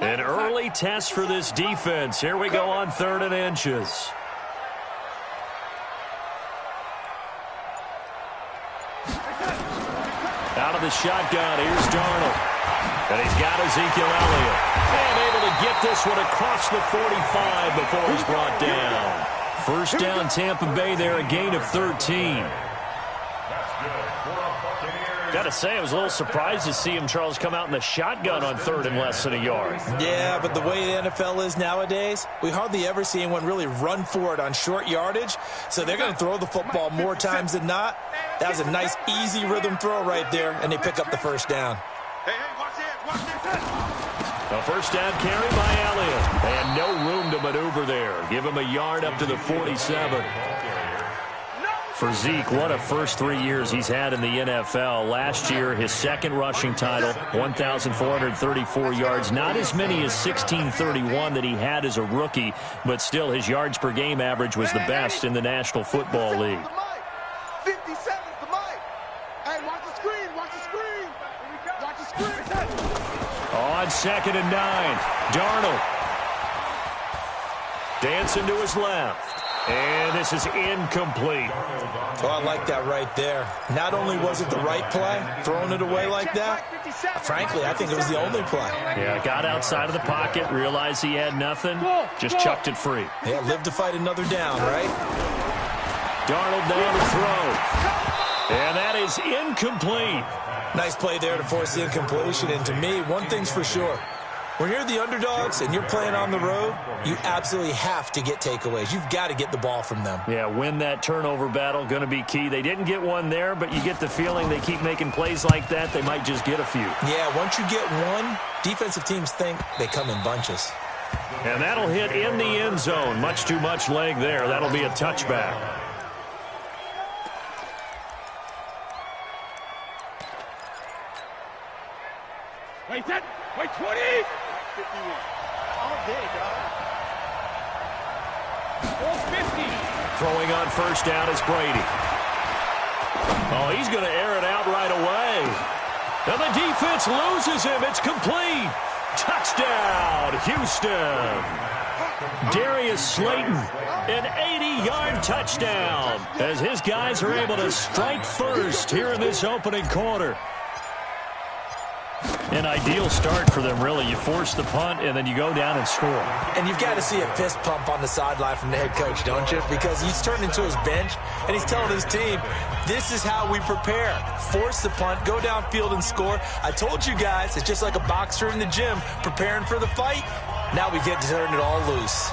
An early test for this defense. Here we go on 3rd and inches. Out of the shotgun, here's Darnold. And he's got Ezekiel Elliott. And able to get this one across the 45 before he's brought down. First down, Tampa Bay there, a gain of 13. Got to say, I was a little surprised to see him, Charles, come out in the shotgun on 3rd and less than a yard. Yeah, but the way the NFL is nowadays, we hardly ever see anyone really run for it on short yardage. So they're going to throw the football more times than not. That was a nice, easy rhythm throw right there, and they pick up the first down. A first down carry by Elliott. And no room to maneuver there. Give him a yard up to the 47. For Zeke, what a first 3 years he's had in the NFL. Last year, his second rushing title, 1,434 yards. Not as many as 1,631 that he had as a rookie, but still his yards per game average was the best in the National Football League. 50 seconds to Mike. Hey, watch the screen, watch the screen. Watch the screen. On 2nd and 9, Darnold. Dancing to his left. And this is incomplete. Oh, I like that right there. Not only was it the right play, throwing it away like that, frankly, I think it was the only play. Yeah, got outside of the pocket, realized he had nothing, just chucked it free. Yeah, live to fight another down, right? Darnold down to throw. And that is incomplete. Nice play there to force the incompletion. And to me, one thing's for sure. When you're the underdogs and you're playing on the road, you absolutely have to get takeaways. You've got to get the ball from them. Yeah, win that turnover battle, going to be key. They didn't get one there, but you get the feeling they keep making plays like that, they might just get a few. Yeah, once you get one, defensive teams think they come in bunches. And that'll hit in the end zone. Much too much leg there. That'll be a touchback. Wait, set. Wait, 20. 51. All day, dog. 450. Throwing on first down is Brady. Oh, he's going to air it out right away. And the defense loses him. It's complete. Touchdown, Houston. Darius Slayton, an 80-yard touchdown as his guys are able to strike first here in this opening quarter. An ideal start for them, really. You force the punt, and then you go down and score. And you've got to see a fist pump on the sideline from the head coach, don't you? Because he's turned into his bench, and he's telling his team, this is how we prepare. Force the punt, go downfield and score. I told you guys, it's just like a boxer in the gym preparing for the fight. Now we get to turn it all loose.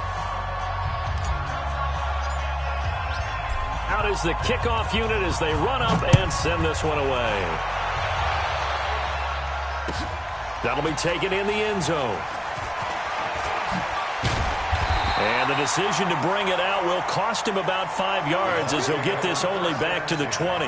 Out is the kickoff unit as they run up and send this one away. That'll be taken in the end zone. And the decision to bring it out will cost him about 5 yards as he'll get this only back to the 20.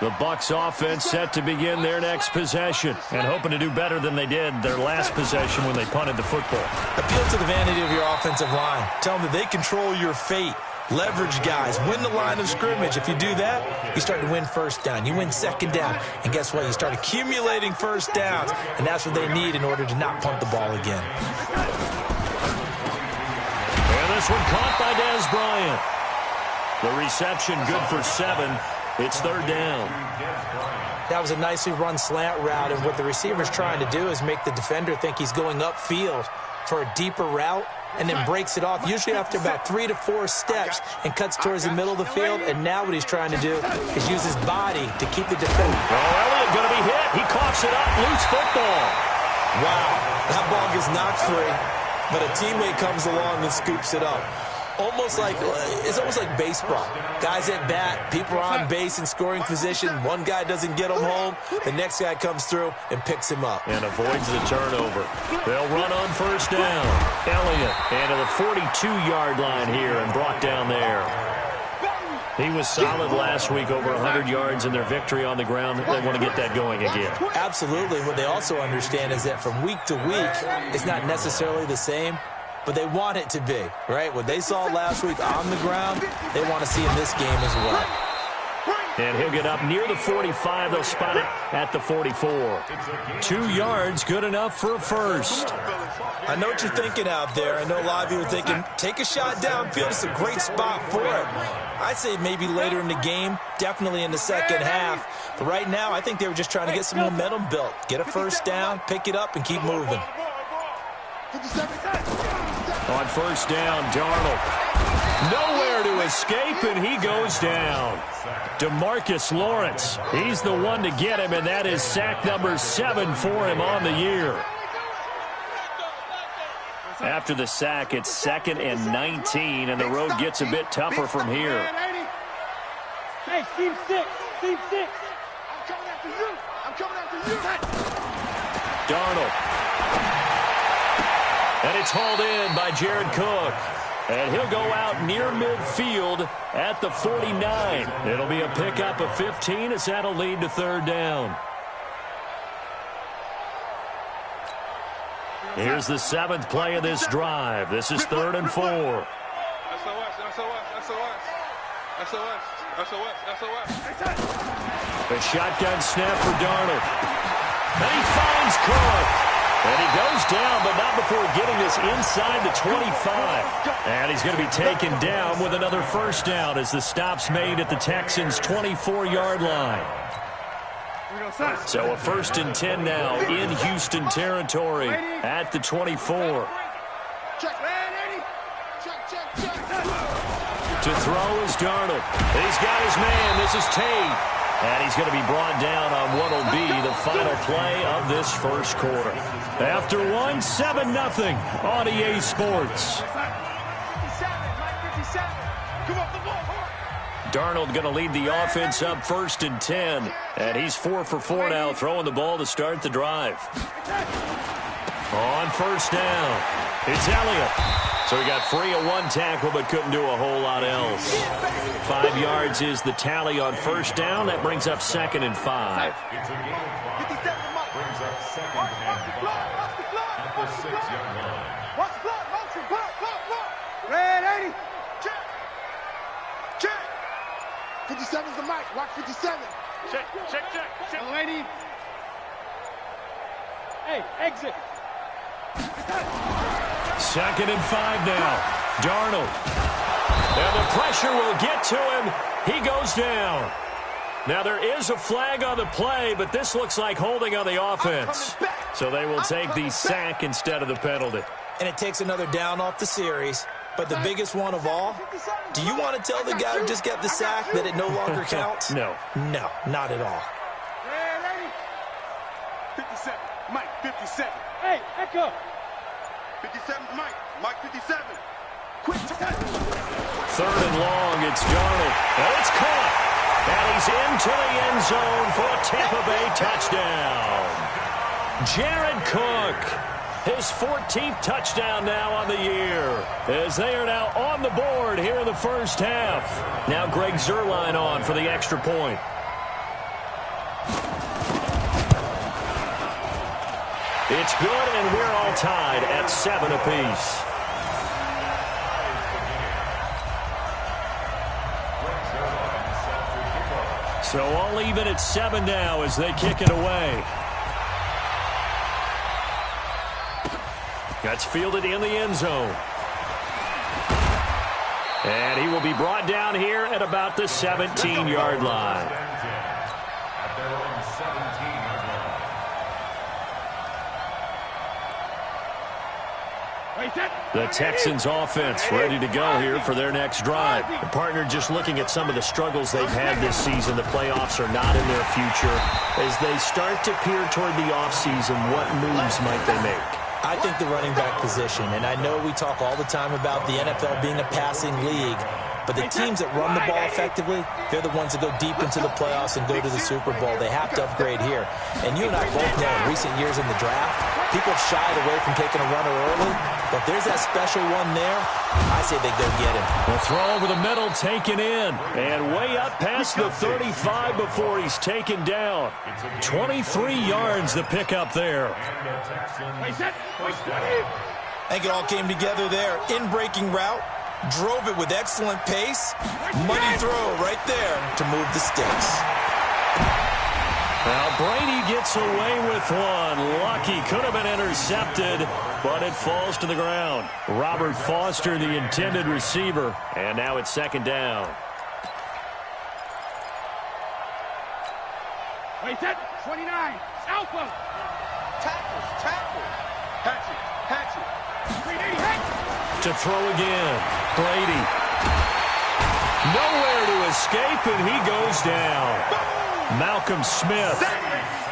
The Bucs offense set to begin their next possession and hoping to do better than they did their last possession when they punted the football. Appeal to the vanity of your offensive line. Tell them that they control your fate. Leverage guys. Win the line of scrimmage. If you do that, you start to win first down. You win second down. And guess what? You start accumulating first downs. And that's what they need in order to not punt the ball again. And this one caught by Dez Bryant. The reception good for 7. It's third down. That was a nicely run slant route. And what the receiver's trying to do is make the defender think he's going upfield for a deeper route, and then breaks it off, usually after about 3 to 4 steps, and cuts towards the middle of the field. And now what he's trying to do is use his body to keep the defender. Oh, Elliott going to be hit. He coughs it up. Loose football. Wow, that ball gets knocked free, but a teammate comes along and scoops it up. It's almost like baseball. Guys at bat, people are on base in scoring position. One guy doesn't get him home. The next guy comes through and picks him up. And avoids the turnover. They'll run on first down. Elliott and to the 42-yard line here and brought down there. He was solid last week, over 100 yards in their victory on the ground. They want to get that going again. Absolutely. What they also understand is that from week to week, it's not necessarily the same, but they want it to be, right? What they saw last week on the ground, they want to see in this game as well. And he'll get up near the 45. They'll spot it at the 44. 2 yards, good enough for a first. I know what you're thinking out there. I know a lot of you are thinking, take a shot downfield. It's a great spot for it. I'd say maybe later in the game, definitely in the second half. But right now, I think they were just trying to get some momentum built. Get a first down, pick it up, and keep moving. On first down, Darnold. Nowhere to escape, and he goes down. DeMarcus Lawrence, he's the one to get him, and that is sack number 7 for him on the year. After the sack, it's 2nd and 19, and the road gets a bit tougher from here. Hey, team 6, team 6. I'm coming after you. I'm coming after you. Darnold. And it's hauled in by Jared Cook. And he'll go out near midfield at the 49. It'll be a pickup of 15 as that'll lead to third down. Here's the 7th play of this drive. This is 3rd and 4. A shotgun snap for Darnold. And he finds Cook. And he goes down, but not before getting this inside the 25. And he's going to be taken down with another first down as the stop's made at the Texans' 24-yard line. So a 1st and 10 now in Houston territory at the 24. To throw is Darnold. He's got his man. This is Tate. And he's going to be brought down on what will be the final play of this first quarter. After one, 7-0 on EA Sports. Darnold going to lead the offense up 1st and 10. And he's 4 for 4 now, throwing the ball to start the drive. On first down, it's Elliott. So he got free of 1 tackle but couldn't do a whole lot else. 5 yards is the tally on first down. That brings up 2nd and 5. Red 80. Check. Check. 57's the mic. Watch 57. Check. Lady. Hey, exit. 2nd and 5 now. Darnold. And the pressure will get to him. He goes down. Now there is a flag on the play, but this looks like holding on the offense. So they will take the sack instead of the penalty. And it takes another down off the series. But the biggest one of all, do you want to tell the guy who just got the sack that it no longer counts? No. No, not at all. 57. Mike, 57. Hey, echo. 57, Mike 57. Quick. 3rd and long, it's Darnold. And it's caught. And he's into the end zone for a Tampa Bay touchdown. Jared Cook. His 14th touchdown now on the year, as they are now on the board here in the first half. Now Greg Zuerlein on for the extra point. It's good, and we're all tied at 7 apiece. So all even at 7 now as they kick it away. That's fielded in the end zone. And he will be brought down here at about the 17-yard line. The Texans offense ready to go here for their next drive. The partner just looking at some of the struggles they've had this season. The playoffs are not in their future. As they start to peer toward the offseason, what moves might they make? I think the running back position, and I know we talk all the time about the NFL being a passing league, but the teams that run the ball effectively, they're the ones that go deep into the playoffs and go to the Super Bowl. They have to upgrade here. And you and I both know in recent years in the draft, people have shied away from taking a runner early, but if there's that special one there, I say they go get him. The throw over the middle taken in, and way up past the 35 before he's taken down. 23 yards the pickup there. I think it all came together there. In-breaking route, Drove it with excellent pace. Money throw right there to move the sticks. Now Brady gets away with one. Lucky, could have been intercepted, but it falls to the ground. Robert Foster, the intended receiver, and now it's second down. Wait, that 29. Alpha. Tackle. Hatch it. To throw again. Brady. Nowhere to escape, and he goes down. Malcolm Smith.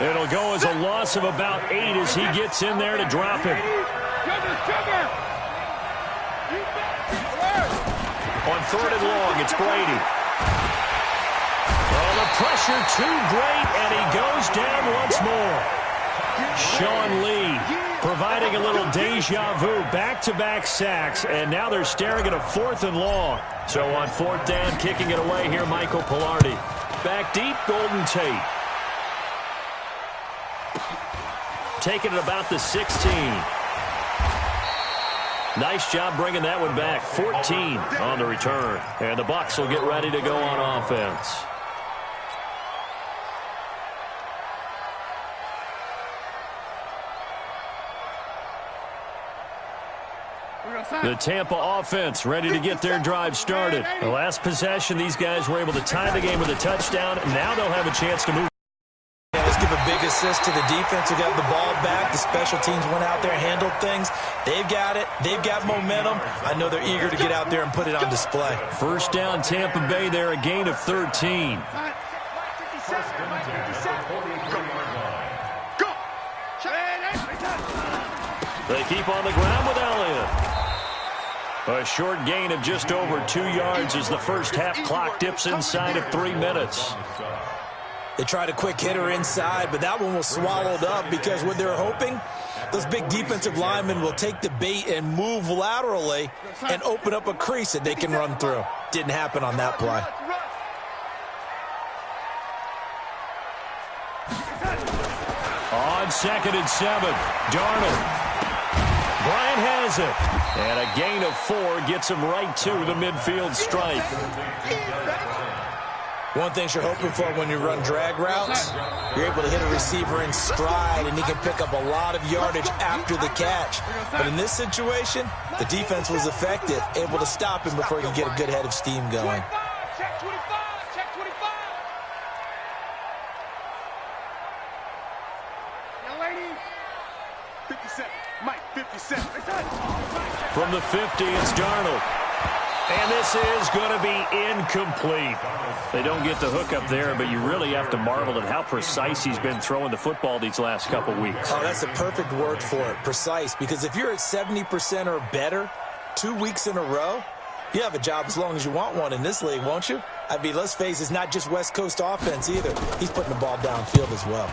It'll go as a loss of about 8 as he gets in there to drop him. On 3rd and long, it's Brady. Oh, the pressure too great, and he goes down once more. Sean Lee providing a little deja vu, back-to-back sacks, and now they're staring at a 4th and long. So on 4th down, kicking it away here, Michael Pilardi. Back deep, Golden Tate. Taking it about the 16. Nice job bringing that one back. 14 on the return. And the Bucs will get ready to go on offense. The Tampa offense ready to get their drive started. The last possession, these guys were able to tie the game with a touchdown, and now they'll have a chance to move. Yeah, let's give a big assist to the defense who got the ball back. The special teams went out there, handled things. They've got it. They've got momentum. I know they're eager to get out there and put it on display. First down, Tampa Bay there, a gain of 13. They keep on the ground with Elliott. A short gain of just over 2 yards as the first half clock dips inside of 3 minutes. They tried a quick hitter inside, but that one was swallowed up because what they're hoping, those big defensive linemen will take the bait and move laterally and open up a crease that they can run through. Didn't happen on that play. On 2nd and 7, Darnold. Bryant has it. And a gain of 4 gets him right to the midfield stripe. One thing you're hoping for when you run drag routes, you're able to hit a receiver in stride, and he can pick up a lot of yardage after the catch. But in this situation, the defense was effective, able to stop him before he could get a good head of steam going. Check 25. Check 25. Young lady. 57. Mike, 57. From the 50, it's Darnold. And this is going to be incomplete. They don't get the hook up there, but you really have to marvel at how precise he's been throwing the football these last couple weeks. Oh, that's a perfect word for it, precise, because if you're at 70% or better 2 weeks in a row, you have a job as long as you want one in this league, won't you? I mean, let's face it, it's not just West Coast offense either. He's putting the ball downfield as well.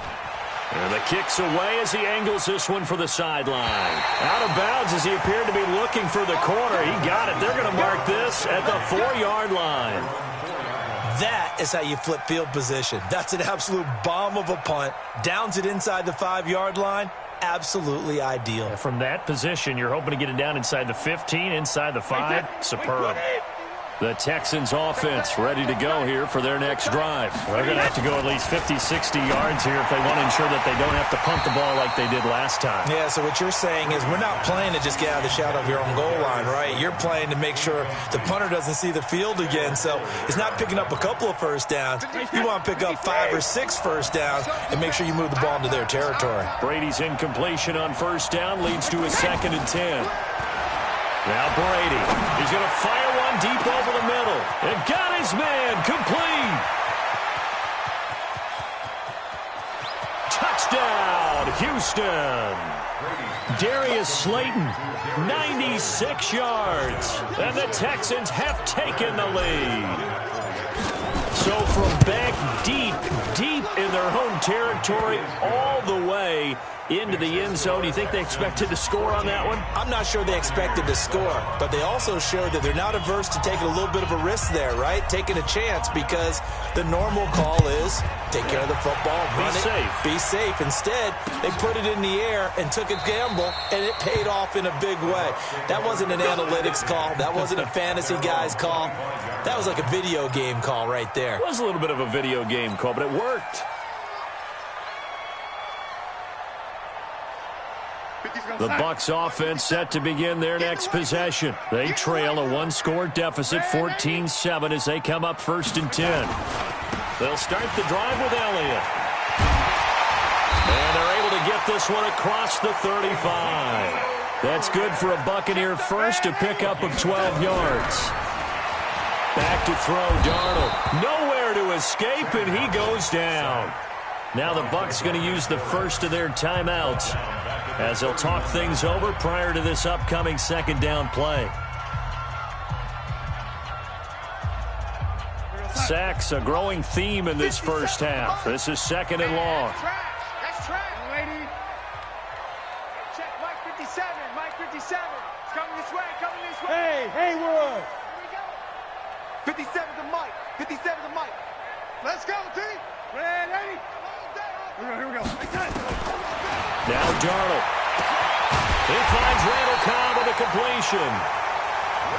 And the kick's away as he angles this one for the sideline. Out of bounds as he appeared to be looking for the corner. He got it. They're going to mark this at the 4-yard line. That is how you flip field position. That's an absolute bomb of a punt. Downs it inside the 5-yard line. Absolutely ideal. From that position, you're hoping to get it down inside the 15, inside the 5. Superb. The Texans offense ready to go here for their next drive. They're going to have to go at least 50, 60 yards here if they want to ensure that they don't have to punt the ball like they did last time. Yeah, so what you're saying is we're not playing to just get out of the shadow of your own goal line, right? You're playing to make sure the punter doesn't see the field again. So it's not picking up a couple of first downs. You want to pick up 5 or 6 first downs and make sure you move the ball into their territory. Brady's incompletion on first down leads to a 2nd and 10. Now Brady, he's going to fire one deep over the middle. And got his man complete. Touchdown, Houston. Darius Slayton, 96 yards. And the Texans have taken the lead. So from back deep in their home territory all the way into the end zone. You think they expected to score on that one? I'm not sure they expected to score, but they also showed that they're not averse to taking a little bit of a risk there, right? Taking a chance, because the normal call is take care of the football, run it, be safe. Instead, they put it in the air and took a gamble, and it paid off in a big way. That wasn't an analytics call. That wasn't a fantasy guy's call. That was like a video game call right there. It was a little bit of a video game call, but it worked. The Bucs offense set to begin their next possession. They trail a one-score deficit, 14-7, as they come up 1st and 10. They'll start the drive with Elliott. And they're able to get this one across the 35. That's good for a Buccaneer first, a pickup of 12 yards. Back to throw, Darnold. Nowhere to escape, and he goes down. Now the Bucs going to use the first of their timeouts as they'll talk things over prior to this upcoming 2nd down play. Sacks, a growing theme in this first half. This is 2nd and long. That's trash, lady. Check Mike 57. Mike 57. It's coming this way. Coming this way. Hey, Haywood. Here we go. 57 to Mike. 57 to Mike. Let's go, T. Ready? Here we go. Now Darnold. He finds Randall Cobb with a completion.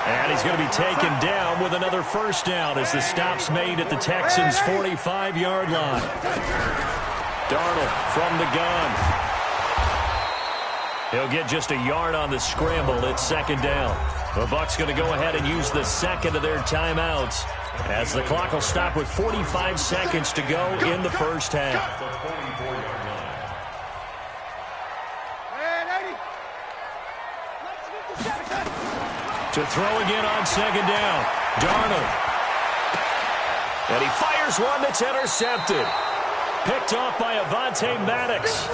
And he's going to be taken down with another first down as the stop's made at the Texans' 45-yard line. Darnold from the gun. He'll get just a yard on the scramble at 2nd down. The Bucs going to go ahead and use the second of their timeouts as the clock will stop with 45 seconds to go in the first half. To throw again on 2nd down. Darnold. And he fires one that's intercepted. Picked off by Avonte Maddox.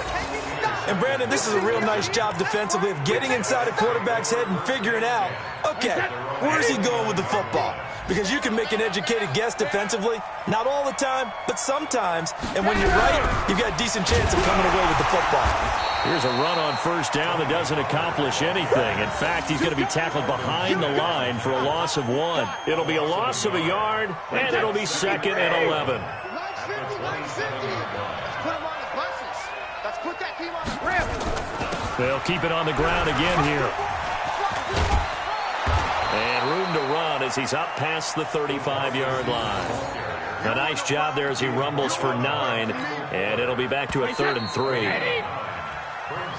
And, Brandon, this is a real nice job defensively of getting inside a quarterback's head and figuring out, okay, where's he going with the football? Because you can make an educated guess defensively, not all the time, but sometimes. And when you're right, you've got a decent chance of coming away with the football. Here's a run on 1st down that doesn't accomplish anything. In fact, he's going to be tackled behind the line for a loss of 1. It'll be a loss of a yard, and it'll be 2nd and 11. They'll keep it on the ground again here. And room to run as he's up past the 35-yard line. A nice job there as he rumbles for 9, and it'll be back to a 3rd and 3.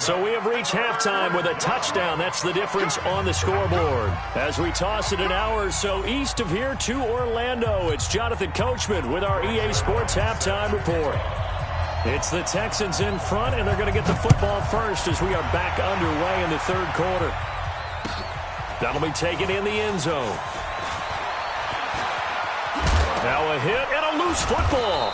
So we have reached halftime with a touchdown. That's the difference on the scoreboard. As we toss it an hour or so east of here to Orlando, it's Jonathan Coachman with our EA Sports Halftime Report. It's the Texans in front, and they're going to get the football first as we are back underway in the 3rd quarter. That'll be taken in the end zone. Now a hit and a loose football.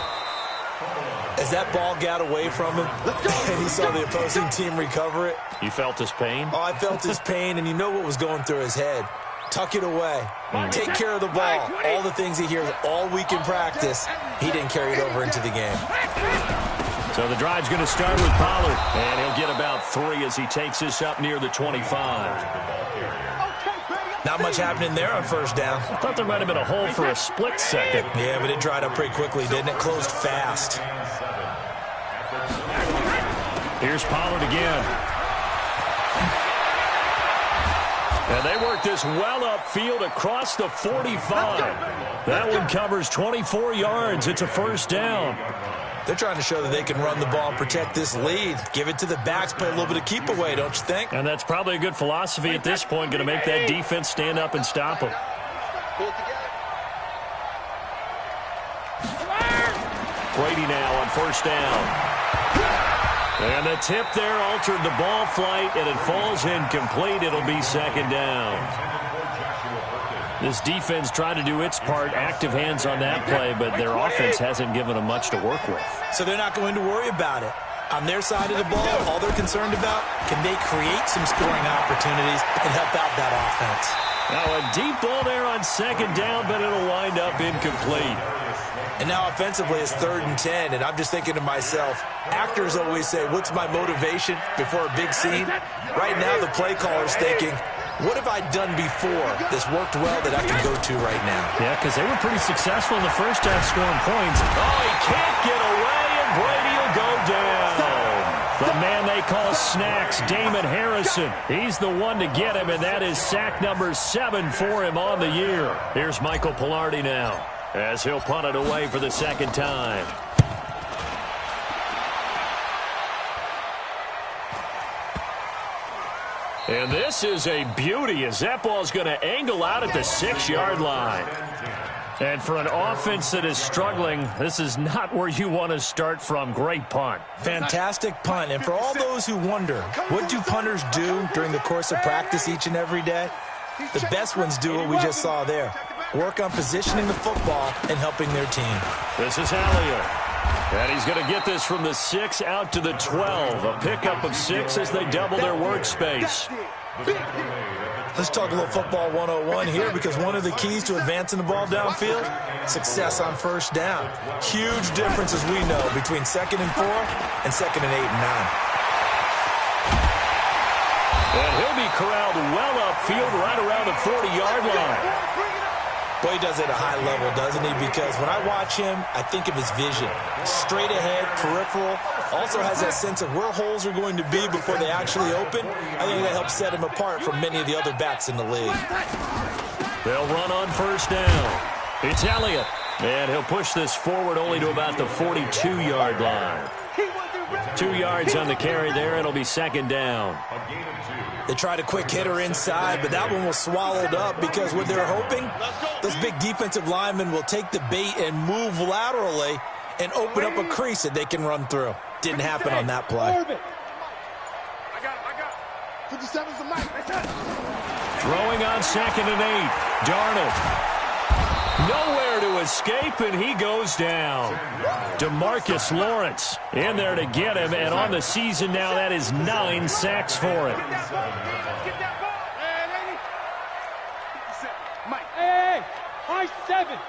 As that ball got away from him, and he saw the opposing team recover it. You felt his pain? Oh, I felt his pain, and you know what was going through his head. Tuck it away. Take care of the ball. All the things he hears all week in practice, he didn't carry it over into the game. So the drive's going to start with Pollard, and he'll get about 3 as he takes this up near the 25. Not much happening there on 1st down. I thought there might have been a hole for a split second. Yeah, but it dried up pretty quickly, didn't it? Closed fast. Here's Pollard again. And they work this well upfield across the 45. That one covers 24 yards. It's a 1st down. They're trying to show that they can run the ball and protect this lead. Give it to the backs, play a little bit of keep away, don't you think? And that's probably a good philosophy at this point, going to make that defense stand up and stop them. Brady now on 1st down. And the tip there altered the ball flight, and it falls incomplete. It'll be 2nd down. This defense tried to do its part, active hands on that play, but their offense hasn't given them much to work with. So they're not going to worry about it. On their side of the ball, all they're concerned about, can they create some scoring opportunities and help out that offense? Now a deep ball there on 2nd down, but it'll wind up incomplete. And now offensively it's 3rd and 10, and I'm just thinking to myself, actors always say, what's my motivation before a big scene? Right now the play caller's thinking, what have I done before that's worked well that I can go to right now? Yeah, because they were pretty successful in the first half scoring points. Oh, he can't get away, and Brady will go down. The man they call Snacks, Damon Harrison. He's the one to get him, and that is sack number 7 for him on the year. Here's Michael Pilardi now, as he'll punt it away for the second time. And this is a beauty as that ball's going to angle out at the 6-yard line. And for an offense that is struggling, this is not where you want to start from. Great punt. Fantastic punt. And for all those who wonder, what do punters do during the course of practice each and every day? The best ones do what we just saw there. Work on positioning the football and helping their team. This is Elliott. And he's going to get this from the 6 out to the 12. A pickup of 6 as they double their workspace. Let's talk a little football 101 here, because one of the keys to advancing the ball downfield, success on first down. Huge difference, as we know, between 2nd and 4 and 2nd and 8 and 9. And he'll be corralled well upfield right around the 40-yard line. Boy, he does it at a high level, doesn't he? Because when I watch him, I think of his vision. Straight ahead, peripheral. Also has that sense of where holes are going to be before they actually open. I think that helps set him apart from many of the other backs in the league. They'll run on first down. It's Elliott. And he'll push this forward only to about the 42-yard line. 2 yards on the carry there. It'll be 2nd down. They tried a quick hitter inside, but that one was swallowed up because what they're hoping, those big defensive linemen will take the bait and move laterally and open up a crease that they can run through. Didn't happen on that play. I got it. 57's the mic. Throwing on 2nd and 8. Darnold. Nowhere to escape, and he goes down. DeMarcus Lawrence in there to get him, and on the season now, that is 9 sacks for him. Hey, Mike 7.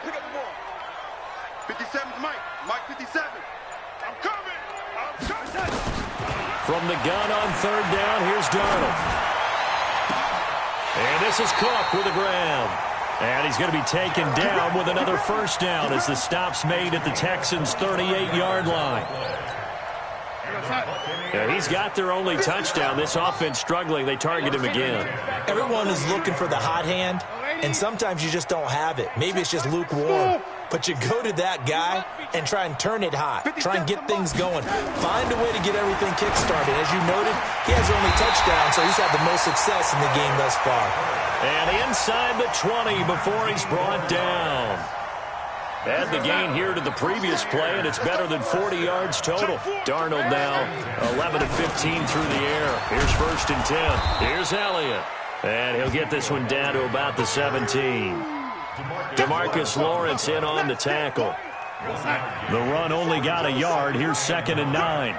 Pick up the ball. 57's Mike. Mike 57. I'm coming. From the gun on 3rd down, here's Darnold. And this is Cook with the grab. And he's going to be taken down with another first down as the stop's made at the Texans' 38-yard line. Yeah, he's got their only touchdown. This offense struggling. They target him again. Everyone is looking for the hot hand, and sometimes you just don't have it. Maybe it's just lukewarm. But you go to that guy and try and turn it hot. Try and get things going. Find a way to get everything kick-started. As you noted, he has only touchdown, so he's had the most success in the game thus far. And inside the 20 before he's brought down. Add the gain here to the previous play, and it's better than 40 yards total. Darnold now 11 of 15 through the air. Here's 1st and 10. Here's Elliott. And he'll get this one down to about the 17. DeMarcus Lawrence in on the tackle. The run only got a yard. Here's 2nd and 9.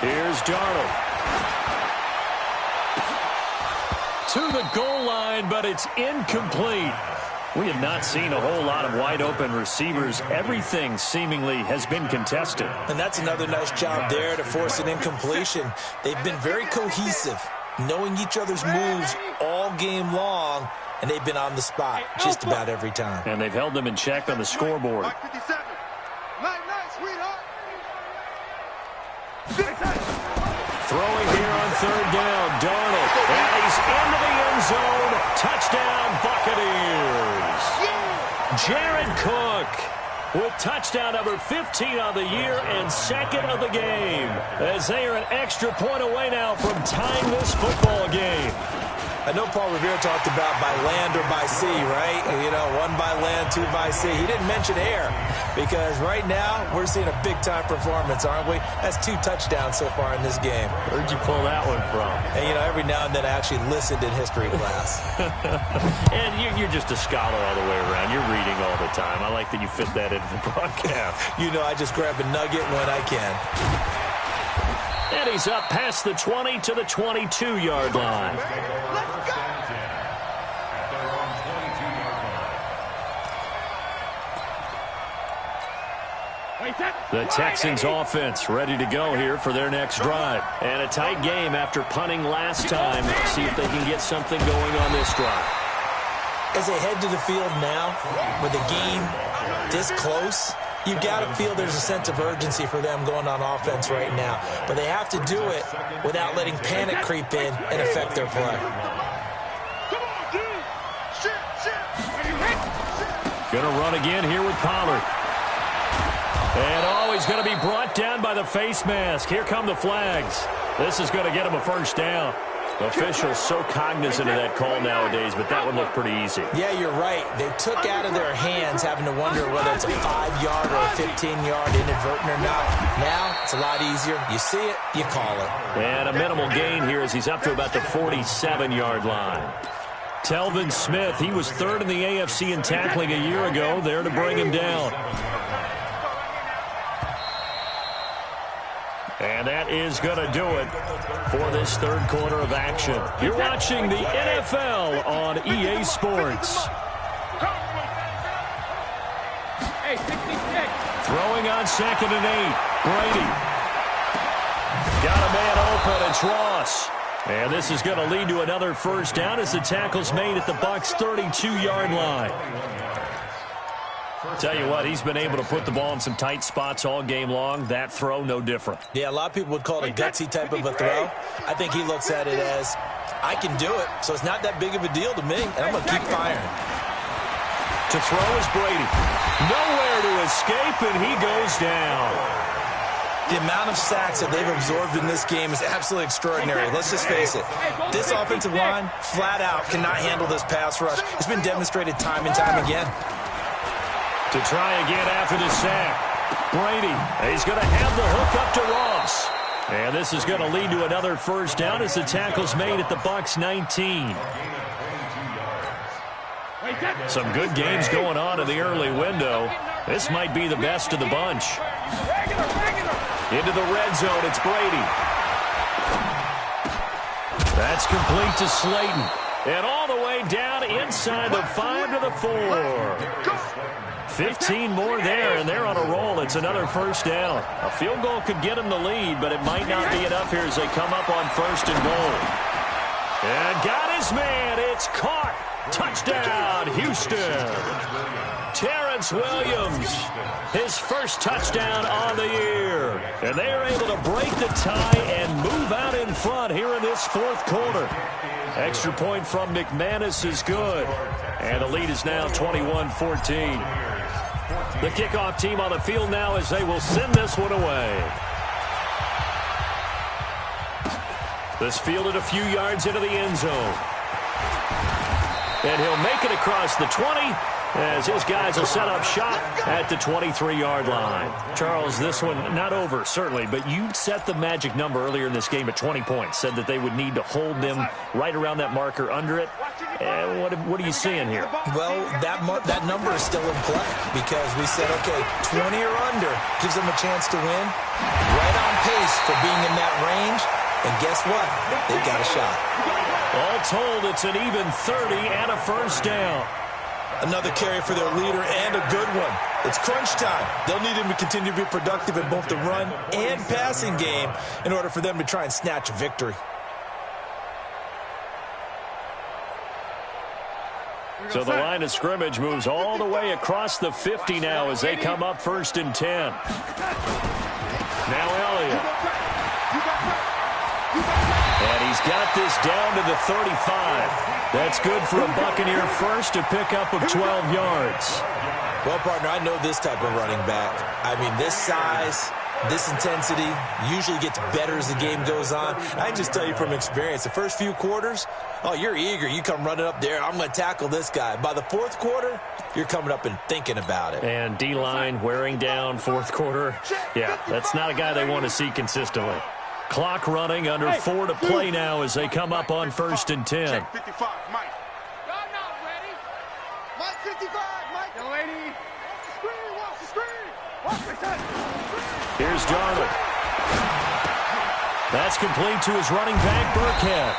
Here's Darnold. To the goal line, but it's incomplete. We have not seen a whole lot of wide-open receivers. Everything seemingly has been contested. And that's another nice job there to force an incompletion. They've been very cohesive, knowing each other's moves all game long, and they've been on the spot just about every time. And they've held them in check on the scoreboard. Throwing here on 3rd down, Darnold. And he's into the end zone. Touchdown, Buccaneers. Jared Cook with touchdown number 15 on the year and 2nd of the game, as they are an extra point away now from tying this football game. I know Paul Revere talked about by land or by sea, right? You know, 1 by land, 2 by sea. He didn't mention air, because right now we're seeing a big-time performance, aren't we? That's 2 touchdowns so far in this game. Where'd you pull that one from? And, you know, every now and then I actually listened in history class. And you're just a scholar all the way around. You're reading all the time. I like that you fit that into the broadcast. You know, I just grab a nugget when I can. And he's up past the 20 to the 22-yard line. The Texans offense ready to go here for their next drive. And a tight game after punting last time. See if they can get something going on this drive. As they head to the field now, with the game this close, you've got to feel there's a sense of urgency for them going on offense right now. But they have to do it without letting panic creep in and affect their play. Going to run again here with Pollard. And he's going to be brought down by the face mask. Here come the flags. This is going to get him a first down. Officials so cognizant of that call nowadays, but that one looked pretty easy. Yeah, you're right. They took out of their hands having to wonder whether it's a 5-yard or a 15-yard inadvertent or not. Now, it's a lot easier. You see it, you call it. And a minimal gain here as he's up to about the 47-yard line. Telvin Smith, he was third in the AFC in tackling a year ago, there to bring him down. And that is going to do it for this third quarter of action. You're watching the NFL on EA Sports. Throwing on 2nd and 8. Brady. Got a man open. It's Ross. And this is going to lead to another first down as the tackle's made at the Bucs' 32-yard line. Tell you what, he's been able to put the ball in some tight spots all game long. That throw, no different. Yeah, a lot of people would call it a gutsy type of a throw. I think he looks at it as, I can do it, so it's not that big of a deal to me, and I'm going to keep firing. To throw is Brady. Nowhere to escape, and he goes down. The amount of sacks that they've absorbed in this game is absolutely extraordinary. Let's just face it. This offensive line, flat out, cannot handle this pass rush. It's been demonstrated time and time again. To try again after the sack. Brady, he's going to have the hook up to Ross. And this is going to lead to another first down as the tackle's made at the Bucs' 19. Some good games going on in the early window. This might be the best of the bunch. Into the red zone, it's Brady. That's complete to Slayton. And all the way down inside the 5 to the 4. 15 more there, and they're on a roll. It's another first down. A field goal could get them the lead, but it might not be enough here as they come up on 1st and goal. And got his man. It's caught. Touchdown, Houston. Terrence Williams, his first touchdown on the year. And they are able to break the tie and move out in front here in this 4th quarter. Extra point from McManus is good. And the lead is now 21-14. The kickoff team on the field now as they will send this one away. This fielded a few yards into the end zone. And he'll make it across the 20 as his guys will set up shop at the 23-yard line. Charles, this one not over, certainly, but you set the magic number earlier in this game at 20 points, said that they would need to hold them right around that marker under it. What are you seeing here? Well, that number is still in play because we said, okay, 20 or under gives them a chance to win. Right on pace for being in that range. And guess what? They've got a shot. All told, it's an even 30 and a first down. Another carry for their leader and a good one. It's crunch time. They'll need him to continue to be productive in both the run and passing game in order for them to try and snatch a victory. So the line of scrimmage moves all the way across the 50 now as they come up 1st and 10. Now Elliott. And he's got this down to the 35. That's good for a Buccaneer first, to pick up of 12 yards. Well, partner, I know this type of running back. I mean, this size, this intensity usually gets better as the game goes on. I can just tell you from experience, the first few quarters, oh, you're eager. You come running up there, I'm going to tackle this guy. By the 4th quarter, you're coming up and thinking about it. And D-line wearing down 4th quarter. Yeah, that's not a guy they want to see consistently. Clock running, under 4 to play now as they come up on 1st and 10. Check 55, Mike. Y'all not ready. Mike 55, Mike. Young lady. Watch the screen, watch the screen. Here's Darnold. That's complete to his running back, Burkhead.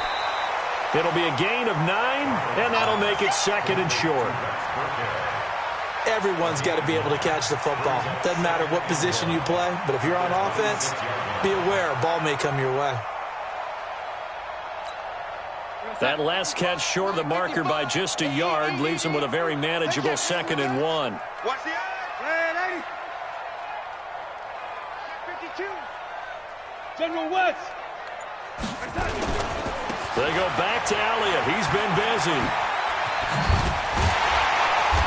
It'll be a gain of 9, and that'll make it 2nd and short. Everyone's got to be able to catch the football. Doesn't matter what position you play, but if you're on offense, be aware a ball may come your way. That last catch short of the marker by just a yard leaves him with a very manageable 2nd and 1. Watch the eye. 52. General West. They go back to Elliott. He's been busy.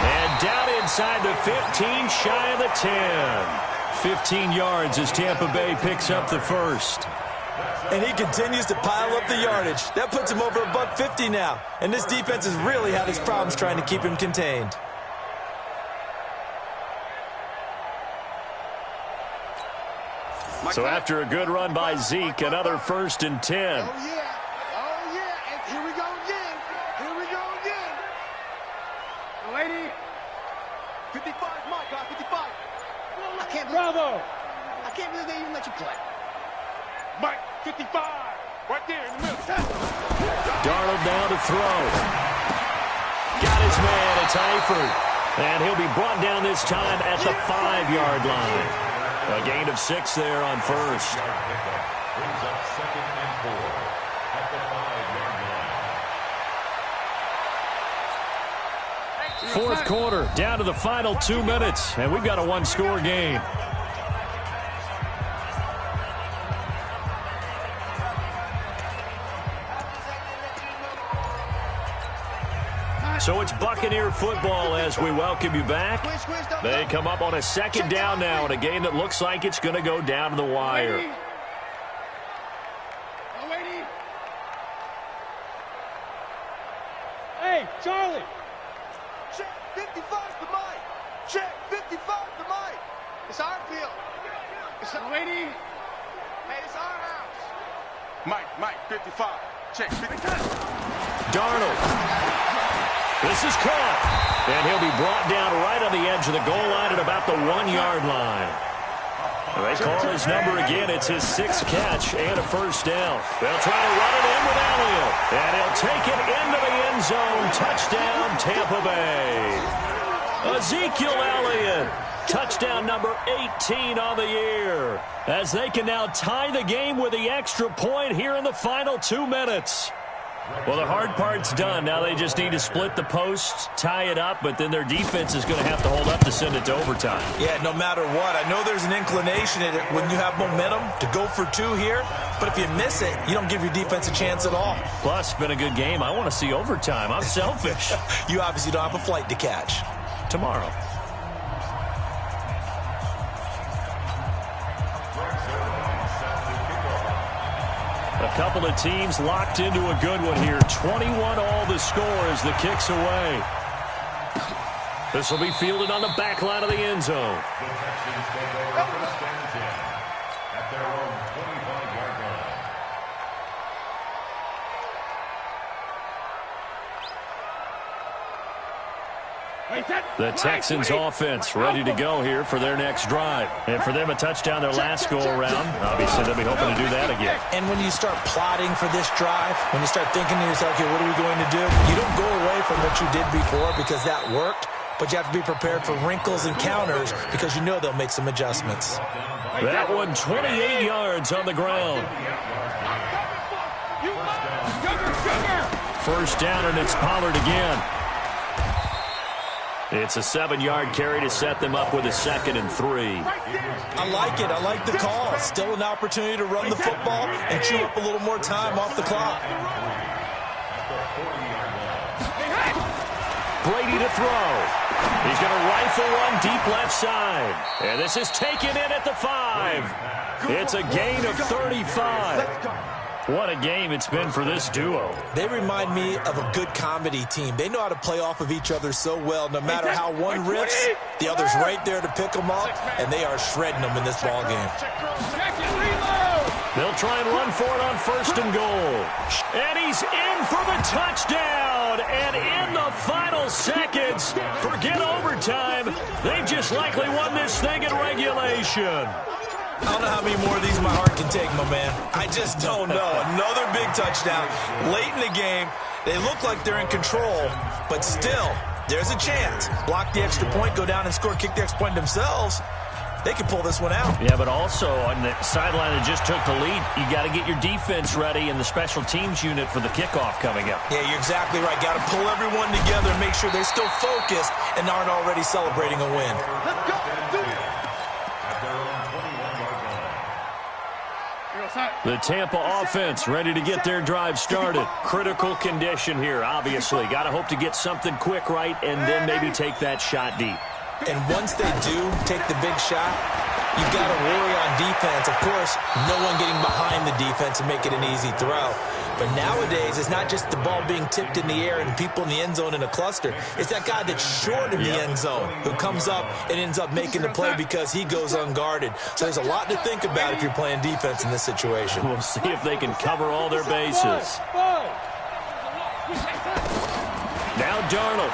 And down inside the 15, shy of the 10. 15 yards as Tampa Bay picks up the first. And he continues to pile up the yardage. That puts him over $150 now. And this defense has really had its problems trying to keep him contained. So after a good run by Zeke, another 1st and 10. Oh, yeah. Oh, yeah. And here we go again. Here we go again. Lady. 55, Mike. 55. I can't Bravo. I can't believe they even let you play. Mike, 55. Right there in the middle. Darnold down to throw. Got his man. It's Eifert. And he'll be brought down this time at the 5-yard line. A gain of 6 there on first. Brings up 2nd and 4 at the 5-yard line. Fourth quarter, down to the final 2 minutes, and we've got a one-score game. So it's Buccaneer football as we welcome you back. They come up on a 2nd down now in a game that looks like it's going to go down to the wire. Hey, Charlie. Check 55 to Mike. Check 55 to Mike. It's our field. It's our lady. Hey, it's our house. Mike, 55. Check 55. Darnold. This is caught, and he'll be brought down right on the edge of the goal line at about the 1-yard line. They call his number again. It's his 6th catch and a 1st down. They'll try to run it in with Elliott, and he'll take it into the end zone. Touchdown, Tampa Bay. Ezekiel Elliott, touchdown number 18 on the year, as they can now tie the game with the extra point here in the final 2 minutes. Well, the hard part's done. Now they just need to split the posts, tie it up, but then their defense is going to have to hold up to send it to overtime. Yeah, no matter what. I know there's an inclination in it when you have momentum to go for 2 here, but if you miss it, you don't give your defense a chance at all. Plus, it's been a good game. I want to see overtime. I'm selfish. You obviously don't have a flight to catch. Tomorrow. A couple of teams locked into a good one here. 21 all the score as the kick's away. This will be fielded on the back line of the end zone. At their own 25-yard line. The Texans offense ready to go here for their next drive. And for them, a touchdown their last go-around. Obviously, they'll be hoping to do that again. And when you start plotting for this drive, when you start thinking to yourself, okay, what are we going to do? You don't go away from what you did before because that worked, but you have to be prepared for wrinkles and counters because you know they'll make some adjustments. That one, 28 yards on the ground. First down, and it's Pollard again. It's a 7-yard carry to set them up with a 2nd and 3. I like it. I like the call. Still an opportunity to run the football and chew up a little more time off the clock. Brady to throw. He's going to rifle one deep left side. And this is taken in at the 5. It's a gain of 35. What a game it's been for this duo. They remind me of a good comedy team. They know how to play off of each other so well. No matter how one rips, the other's right there to pick them up, and they are shredding them in this ball game. They'll try and run for it on 1st and goal. And he's in for the touchdown. And in the final seconds, forget overtime. They've just likely won this thing in regulation. I don't know how many more of these my heart can take, my man. I just don't know. Another big touchdown late in the game. They look like they're in control, but still, There's a chance. Block the extra point, go down and score, kick the extra point themselves. They can pull this one out. Yeah, but also on the sideline that just took the lead, you got to get your defense ready and the special teams unit for the kickoff coming up. Yeah, you're exactly right. Got to pull everyone together and make sure they're still focused and aren't already celebrating a win. Let's go. Do it. The Tampa offense ready to get their drive started. Critical condition here, obviously. Got to hope to get something quick right and then maybe take that shot deep. And once they do take the big shot, you've got to worry on defense. Of course, no one getting behind the defense and make it an easy throw. But nowadays, it's not just the ball being tipped in the air and people in the end zone in a cluster. It's that guy that's short of the end zone who comes up and ends up making the play because he goes unguarded. So there's a lot to think about if you're playing defense in this situation. We'll see if they can cover all their bases. Now Darnold.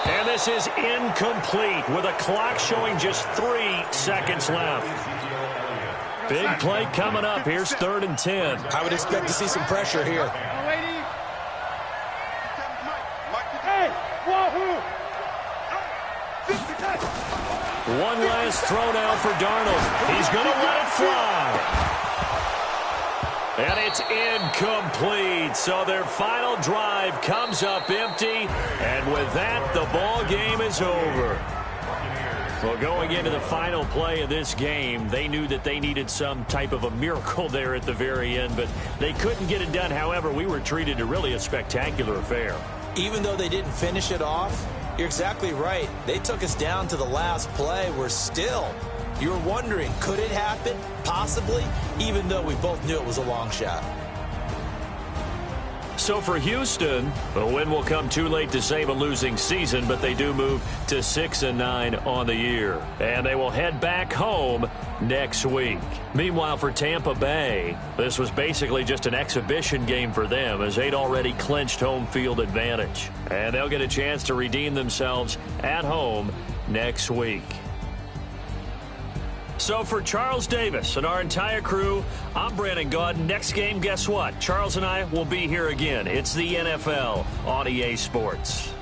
And this is incomplete with a clock showing just 3 seconds left. Big play coming up. Here's 3rd and 10. I would expect to see some pressure here. One last throw now for Darnold. He's going to let it fly. And it's incomplete. So their final drive comes up empty. And with that, the ball game is over. Well, going into the final play of this game, they knew that they needed some type of a miracle there at the very end, but they couldn't get it done. However, we were treated to really a spectacular affair. Even though they didn't finish it off, you're exactly right. They took us down to the last play. You're wondering, could it happen? Possibly, even though we both knew it was a long shot. So for Houston, the win will come too late to save a losing season, but they do move to 6-9 on the year. And they will head back home next week. Meanwhile, for Tampa Bay, this was basically just an exhibition game for them as they'd already clinched home field advantage. And they'll get a chance to redeem themselves at home next week. So for Charles Davis and our entire crew, I'm Brandon Gaudin. Next game, guess what? Charles and I will be here again. It's the NFL on EA Sports.